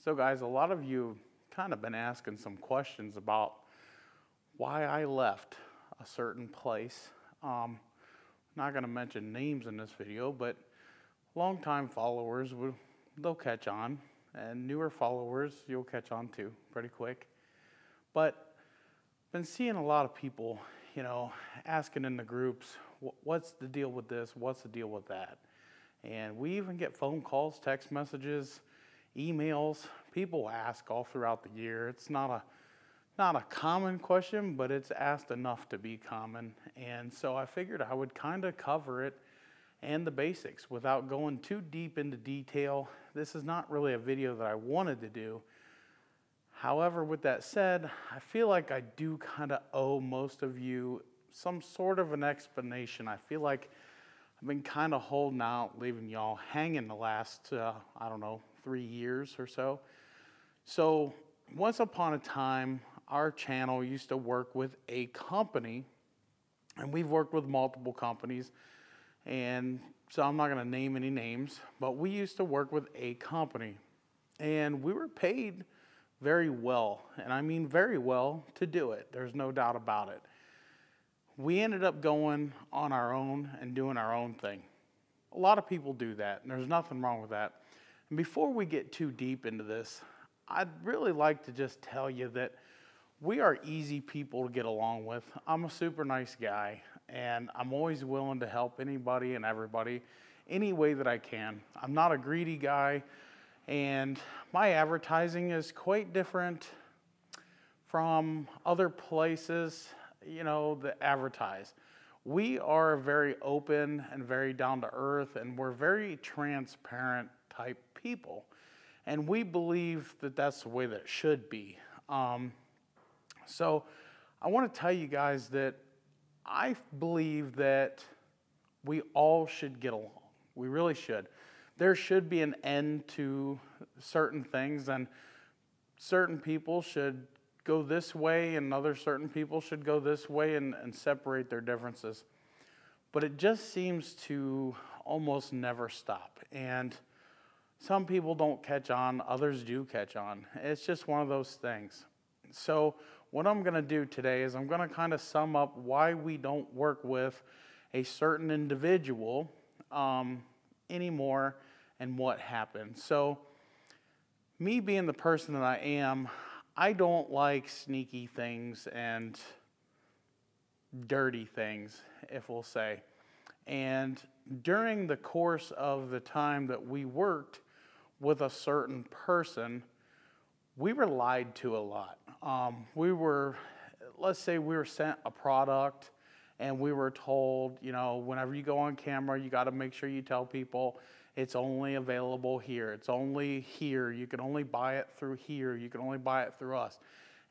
So guys, a lot of you kind of been asking some questions about why I left a certain place. Not going to mention names in this video, but longtime followers, they'll catch on, and newer followers, you'll catch on too pretty quick. But been seeing a lot of people, asking in the groups, what's the deal with this? What's the deal with that? And we even get phone calls, text messages, emails. People ask all throughout the year. It's not a common question, but it's asked enough to be common. And so I figured I would kind of cover it and the basics without going too deep into detail. This is not really a video that I wanted to do. However, with that said, I feel like I do kind of owe most of you some sort of an explanation. I feel like I've been kind of holding out, leaving y'all hanging the last, 3 years or so. So once upon a time, our channel used to work with a company, and we've worked with multiple companies, and so I'm not going to name any names, but we used to work with a company, and we were paid very well, and I mean very well, to do it. There's no doubt about it. We ended up going on our own and doing our own thing. A lot of people do that, and there's nothing wrong with that. And before we get too deep into this, I'd really like to just tell you that we are easy people to get along with. I'm a super nice guy, and I'm always willing to help anybody and everybody any way that I can. I'm not a greedy guy, and my advertising is quite different from other places, that advertise. We are very open and very down to earth, and we're very transparent type people. And we believe that that's the way that it should be. So I want to tell you guys that I believe that we all should get along. We really should. There should be an end to certain things, and certain people should go this way and other certain people should go this way and separate their differences. But it just seems to almost never stop. And some people don't catch on, others do catch on. It's just one of those things. So what I'm going to do today is I'm going to kind of sum up why we don't work with a certain individual anymore and what happened. So me being the person that I am, I don't like sneaky things and dirty things, if we'll say. And during the course of the time that we worked with a certain person, we were lied to a lot. Let's say we were sent a product and we were told, whenever you go on camera, you got to make sure you tell people it's only available here. It's only here. You can only buy it through here. You can only buy it through us.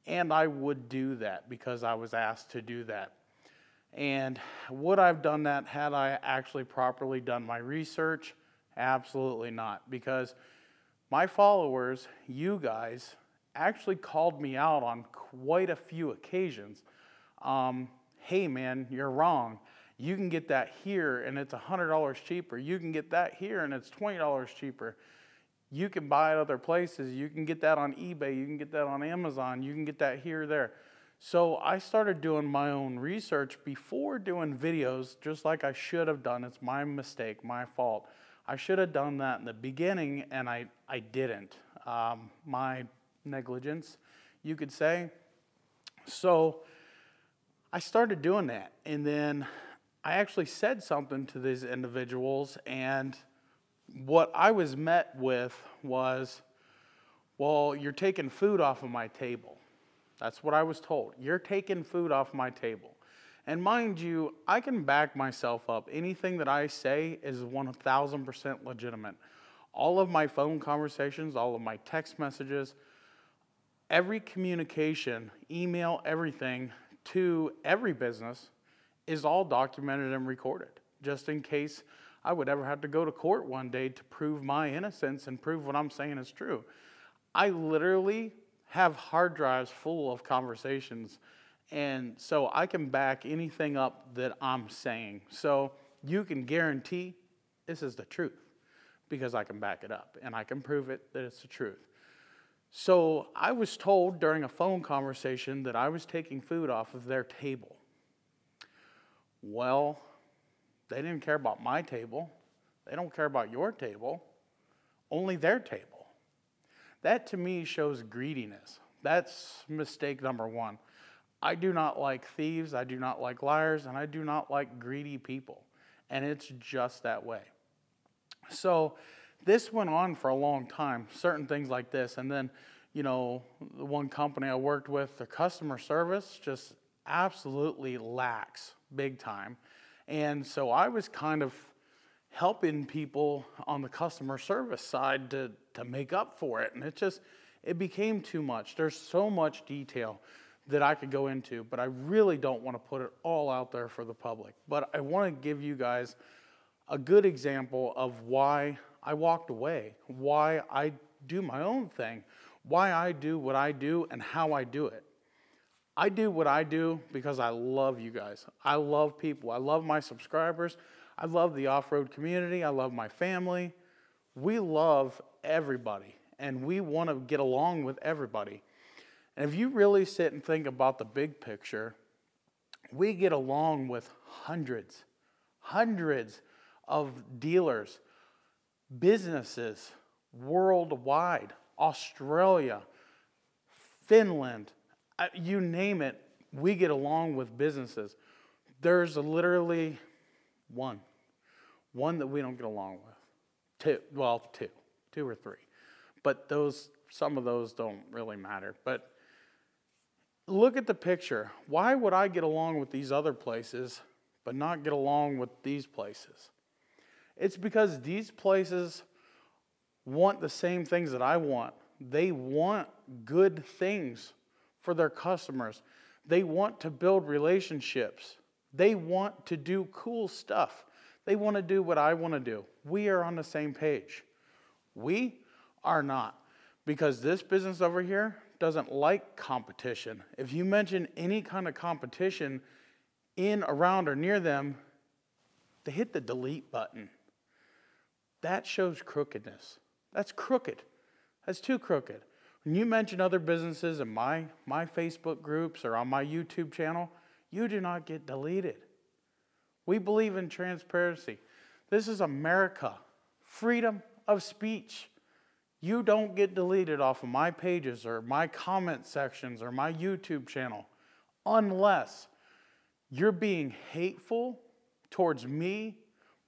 And I would do that because I was asked to do that. And would I have done that had I actually properly done my research? Absolutely not. Because my followers, you guys, actually called me out on quite a few occasions. Hey man, you're wrong. You can get that here and it's $100 cheaper. You can get that here and it's $20 cheaper. You can buy it other places. You can get that on eBay. You can get that on Amazon. You can get that here or there. So I started doing my own research before doing videos, just like I should have done. It's my mistake, my fault. I should have done that in the beginning, and I didn't. My negligence, you could say. So I started doing that, and then I actually said something to these individuals, and what I was met with was, well, you're taking food off of my table. That's what I was told. You're taking food off my table. And mind you, I can back myself up. Anything that I say is 1,000% legitimate. All of my phone conversations, all of my text messages, every communication, email, everything to every business is all documented and recorded, just in case I would ever have to go to court one day to prove my innocence and prove what I'm saying is true. I literally have hard drives full of conversations, and so I can back anything up that I'm saying. So you can guarantee this is the truth because I can back it up and I can prove it that it's the truth. So I was told during a phone conversation that I was taking food off of their table. Well, they didn't care about my table. They don't care about your table, only their table. That to me shows greediness. That's mistake number one. I do not like thieves, I do not like liars, and I do not like greedy people. And it's just that way. So this went on for a long time, certain things like this. And then, the one company I worked with, the customer service just absolutely lacks big time. And so I was kind of helping people on the customer service side to make up for it. And it became too much. There's so much detail that I could go into, but I really don't want to put it all out there for the public. But I want to give you guys a good example of why I walked away, why I do my own thing, why I do what I do, and how I do it. I do what I do because I love you guys. I love people. I love my subscribers. I love the off-road community. I love my family. We love everybody, and we want to get along with everybody. And if you really sit and think about the big picture, we get along with hundreds of dealers, businesses worldwide, Australia, Finland, you name it, we get along with businesses. There's literally one that we don't get along with. Two or three. But some of those don't really matter. But look at the picture. Why would I get along with these other places but not get along with these places? It's because these places want the same things that I want. They want good things for their customers. They want to build relationships. They want to do cool stuff. They want to do what I want to do. We are on the same page. We are not. Because this business over here doesn't like competition. If you mention any kind of competition in, around, or near them, they hit the delete button. That shows crookedness. That's crooked. That's too crooked. When you mention other businesses in my Facebook groups or on my YouTube channel, you do not get deleted. We believe in transparency. This is America. Freedom of speech. You don't get deleted off of my pages or my comment sections or my YouTube channel unless you're being hateful towards me,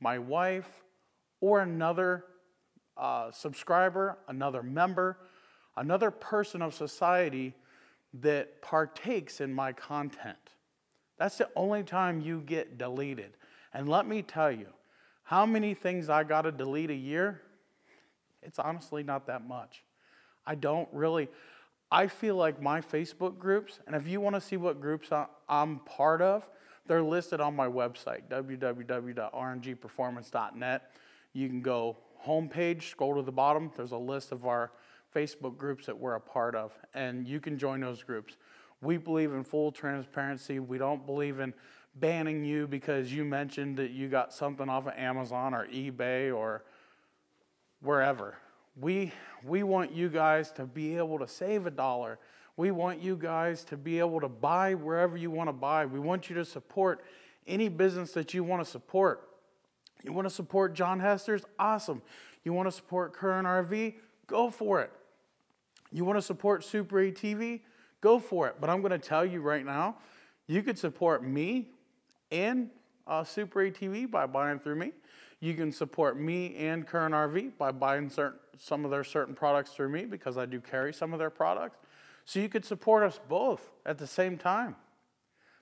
my wife, or another subscriber, another member, another person of society that partakes in my content. That's the only time you get deleted. And let me tell you, how many things I got to delete a year? It's honestly not that much. I feel like my Facebook groups, and if you want to see what groups I'm part of, they're listed on my website, www.rngperformance.net. You can go homepage, scroll to the bottom. There's a list of our Facebook groups that we're a part of, and you can join those groups. We believe in full transparency. We don't believe in banning you because you mentioned that you got something off of Amazon or eBay or wherever. We want you guys to be able to save $1. We want you guys to be able to buy wherever you want to buy. We want you to support any business that you want to support. You want to support John Hester's? Awesome. You want to support Current RV? Go for it. You want to support Super ATV? Go for it. But I'm going to tell you right now, you could support me and Super ATV by buying through me. You can support me and Current RV by buying some of their certain products through me because I do carry some of their products. So you could support us both at the same time.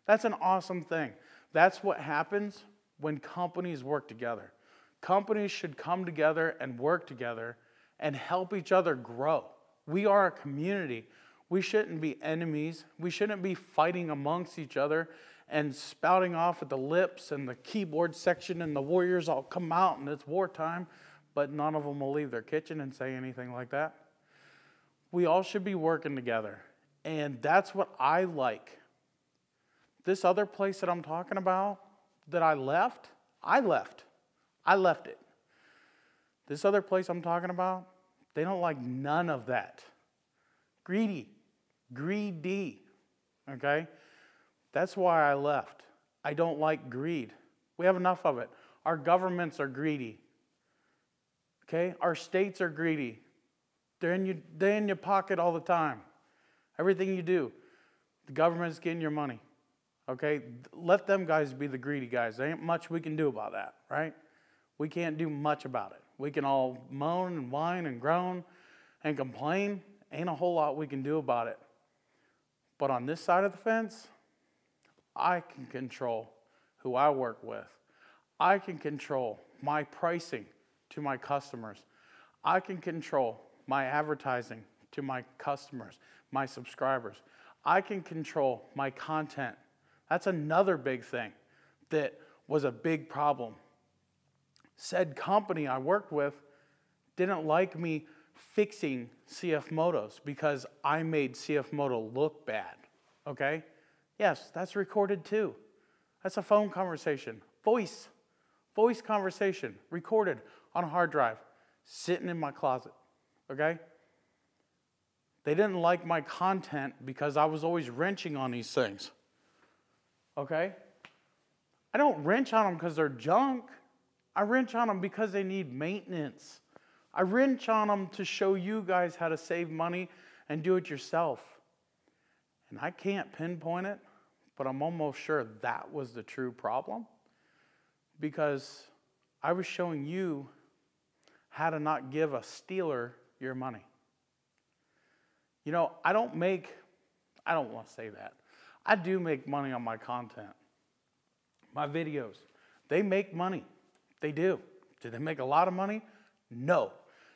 That's an awesome thing. That's what happens when companies work together. Companies should come together and work together and help each other grow. We are a community. We shouldn't be enemies. We shouldn't be fighting amongst each other and spouting off at the lips and the keyboard section and the warriors all come out and it's wartime, but none of them will leave their kitchen and say anything like that. We all should be working together, and that's what I like. This other place that I'm talking about that I left it. This other place I'm talking about, they don't like none of that. Greedy. Greedy. Okay? That's why I left. I don't like greed. We have enough of it. Our governments are greedy. Okay? Our states are greedy. They're in your pocket all the time. Everything you do, the government's getting your money. Okay? Let them guys be the greedy guys. There ain't much we can do about that, right? We can't do much about it. We can all moan and whine and groan and complain. Ain't a whole lot we can do about it. But on this side of the fence, I can control who I work with. I can control my pricing to my customers. I can control my advertising to my customers, my subscribers. I can control my content. That's another big thing that was a big problem. Said company I worked with didn't like me fixing CF Motos because I made CF Moto look bad, okay? Yes, that's recorded too. That's a phone conversation, voice conversation, recorded on a hard drive, sitting in my closet, okay? They didn't like my content because I was always wrenching on these things, okay? I don't wrench on them because they're junk. I wrench on them because they need maintenance. I wrench on them to show you guys how to save money and do it yourself. And I can't pinpoint it, but I'm almost sure that was the true problem because I was showing you how to not give a stealer your money. You know, I don't want to say that. I do make money on my content. My videos, they make money. They do. Do they make a lot of money? No.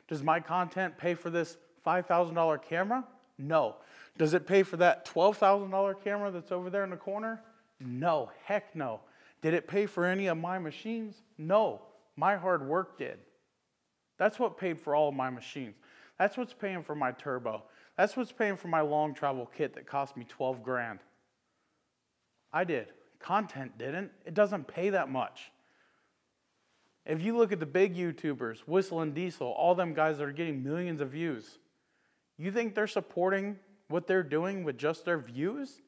Does my content pay for this $5,000 camera? No. Does it pay for that $12,000 camera that's over there in the corner? No. Heck no. Did it pay for any of my machines? No. My hard work did. That's what paid for all of my machines. That's what's paying for my turbo. That's what's paying for my long travel kit that cost me 12 grand. I did. Content didn't. It doesn't pay that much. If you look at the big YouTubers, Whistle and Diesel, all them guys that are getting millions of views, you think they're supporting what they're doing with just their views?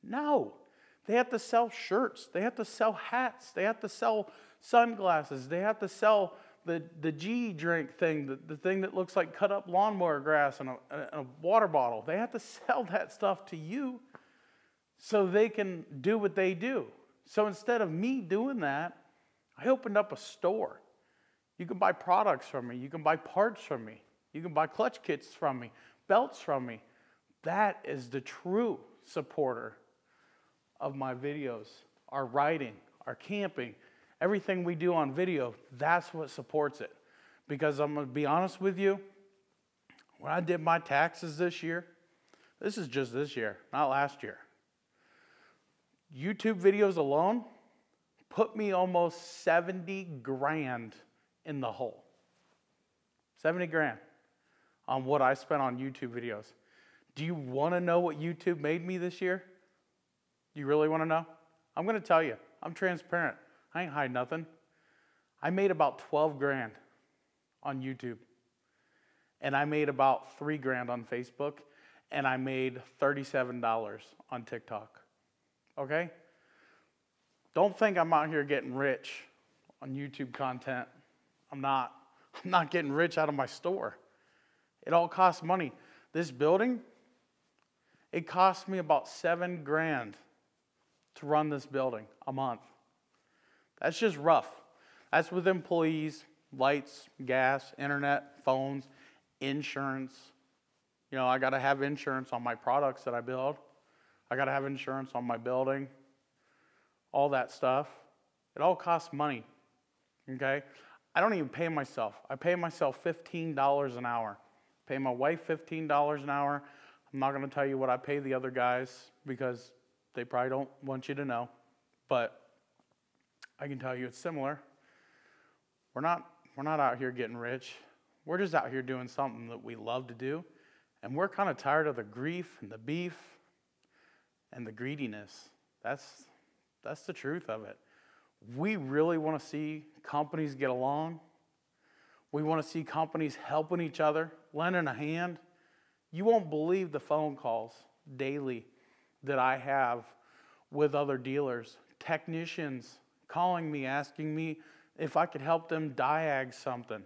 No. They have to sell shirts. They have to sell hats. They have to sell sunglasses. They have to sell the G drink thing, the thing that looks like cut up lawnmower grass and a water bottle. They have to sell that stuff to you so they can do what they do. So instead of me doing that, I opened up a store. You can buy products from me. You can buy parts from me. You can buy clutch kits from me, belts from me. That is the true supporter of my videos, our riding, our camping, everything we do on video. That's what supports it. Because I'm going to be honest with you, when I did my taxes this year, this is just this year, not last year. YouTube videos alone put me almost 70 grand in the hole. 70 grand on what I spent on YouTube videos. Do you want to know what YouTube made me this year? You really want to know? I'm going to tell you. I'm transparent. I ain't hiding nothing. I made about 12 grand on YouTube. And I made about 3 grand on Facebook. And I made $37 on TikTok. Okay? Don't think I'm out here getting rich on YouTube content. I'm not. I'm not getting rich out of my store. It all costs money. This building, it cost me about 7 grand to run this building a month. That's just rough. That's with employees, lights, gas, internet, phones, insurance. You know, I got to have insurance on my products that I build. I got to have insurance on my building. All that stuff. It all costs money, okay? I don't even pay myself. I pay myself $15 an hour. Pay my wife $15 an hour. I'm not going to tell you what I pay the other guys because they probably don't want you to know. But I can tell you it's similar. We're not out here getting rich. We're just out here doing something that we love to do. And we're kind of tired of the grief and the beef and the greediness. That's the truth of it. We really want to see companies get along. We want to see companies helping each other, lending a hand. You won't believe the phone calls daily that I have with other dealers, technicians calling me, asking me if I could help them diag something.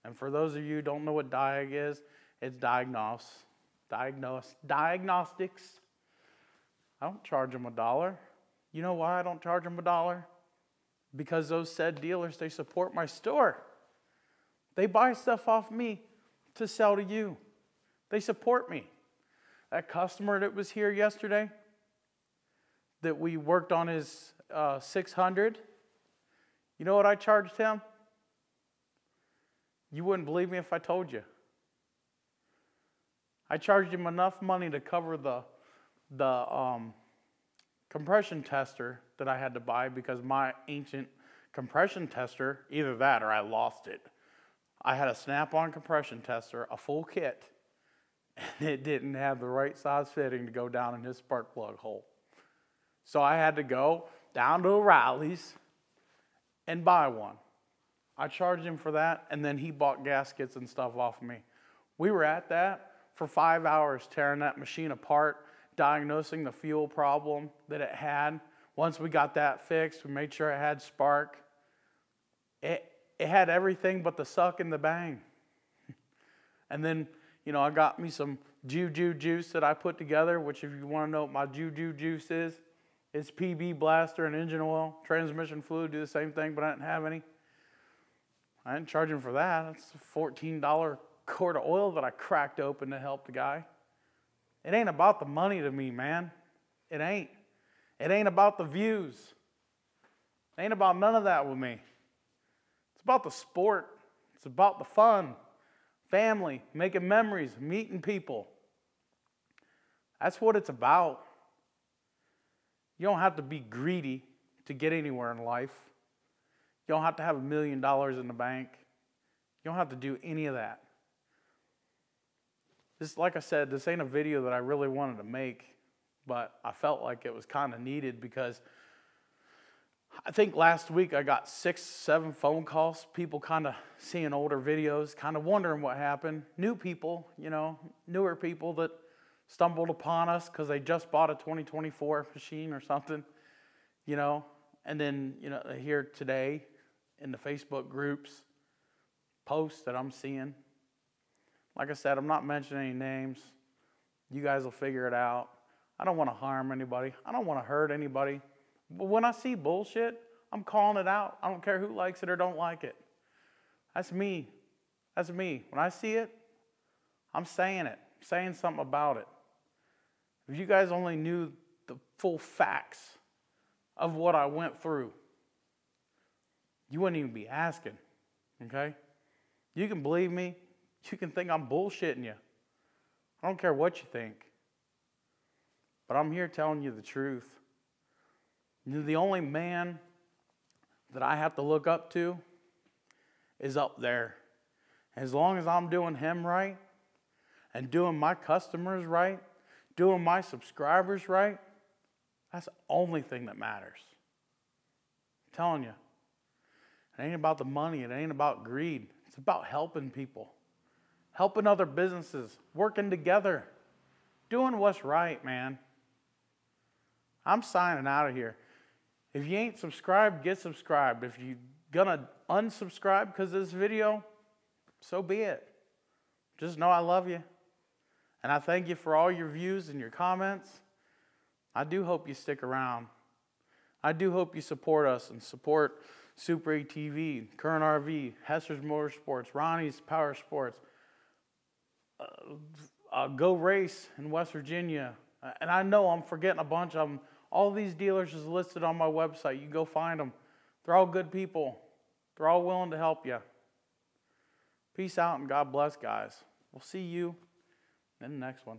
And for those of you who don't know what diag is, it's diagnostics. I don't charge them $1. You know why I don't charge them $1? Because those said dealers, they support my store. They buy stuff off me to sell to you. They support me. That customer that was here yesterday, that we worked on his 600, you know what I charged him? You wouldn't believe me if I told you. I charged him enough money to cover the compression tester that I had to buy because my ancient compression tester, either that or I lost it. I had a snap-on compression tester, a full kit, and it didn't have the right size fitting to go down in his spark plug hole. So I had to go down to O'Reilly's and buy one. I charged him for that, and then he bought gaskets and stuff off of me. We were at that for 5 hours, tearing that machine apart, diagnosing the fuel problem that it had. Once we got that fixed, we made sure it had spark. It had everything but the suck and the bang. And then, I got me some Juju juice that I put together, which if you want to know what my Juju juice is, it's PB blaster and engine oil, transmission fluid, do the same thing, but I didn't have any. I didn't charge him for that. That's a $14 quart of oil that I cracked open to help the guy. It ain't about the money to me, man. It ain't. It ain't about the views. It ain't about none of that with me. It's about the sport. It's about the fun, family, making memories, meeting people. That's what it's about. You don't have to be greedy to get anywhere in life. You don't have to have $1 million in the bank. You don't have to do any of that. This, like I said, this ain't a video that I really wanted to make, but I felt like it was kind of needed because I think last week I got 6, 7 phone calls, people kind of seeing older videos, kind of wondering what happened. New people, newer people that stumbled upon us because they just bought a 2024 machine or something, and then, here today in the Facebook groups, posts that I'm seeing. Like I said, I'm not mentioning any names. You guys will figure it out. I don't want to harm anybody. I don't want to hurt anybody. But when I see bullshit, I'm calling it out. I don't care who likes it or don't like it. That's me. That's me. When I see it, I'm saying it. I'm saying something about it. If you guys only knew the full facts of what I went through, you wouldn't even be asking, okay? You can believe me. You can think I'm bullshitting you. I don't care what you think. But I'm here telling you the truth. The only man that I have to look up to is up there. As long as I'm doing him right and doing my customers right, doing my subscribers right, that's the only thing that matters. I'm telling you. It ain't about the money. It ain't about greed. It's about helping people. Helping other businesses. Working together. Doing what's right, man. I'm signing out of here. If you ain't subscribed, get subscribed. If you're going to unsubscribe because of this video, so be it. Just know I love you. And I thank you for all your views and your comments. I do hope you stick around. I do hope you support us and support Super ATV, Current RV, Hesser's Motorsports, Ronnie's Power Sports, Go Race in West Virginia. And I know I'm forgetting a bunch of them. All these dealers is listed on my website. You go find them. They're all good people. They're all willing to help you. Peace out and God bless, guys. We'll see you in the next one.